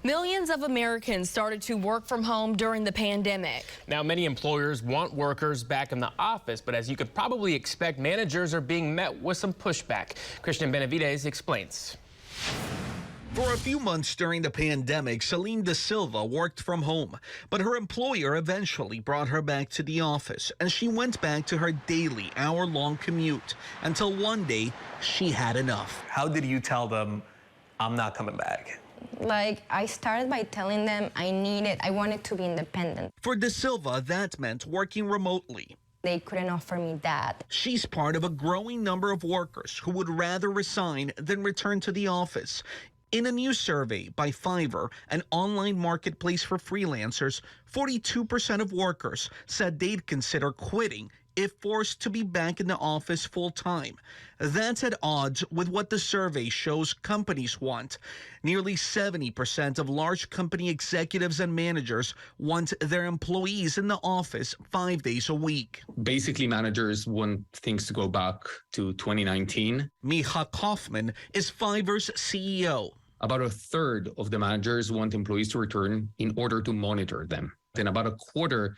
Millions of Americans started to work from home during the pandemic. Now, many employers want workers back in the office, but as you could probably expect, managers are being met with some pushback. Christian Benavides explains. For a few months during the pandemic, Celine Da Silva worked from home, but her employer eventually brought her back to the office, and she went back to her daily hour-long commute until one day she had enough. How did you tell them, I'm not coming back? I started by telling them I wanted to be independent. For Da Silva, that meant working remotely. They couldn't offer me that. She's part of a growing number of workers who would rather resign than return to the office. In a new survey by Fiverr, an online marketplace for freelancers, 42% of workers said they'd consider quitting if forced to be back in the office full-time. That's at odds with what the survey shows companies want. Nearly 70% of large company executives and managers want their employees in the office 5 days a week. Basically, managers want things to go back to 2019. Micha Kaufman is Fiverr's CEO. About a third of the managers want employees to return in order to monitor them. Then about a quarter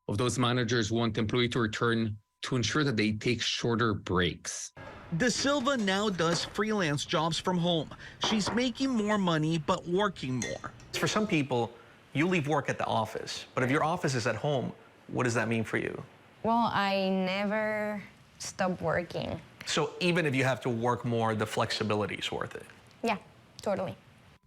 of those managers want employees to return to ensure that they take shorter breaks. Da Silva now does freelance jobs from home. She's making more money, but working more. For some people, you leave work at the office, but if your office is at home, what does that mean for you? Well, I never stopped working. So even if you have to work more, the flexibility is worth it? Yeah, totally.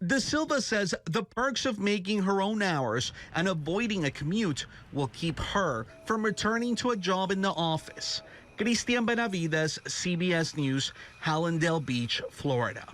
Da Silva says the perks of making her own hours and avoiding a commute will keep her from returning to a job in the office. Christian Benavides, CBS News, Hallandale Beach, Florida.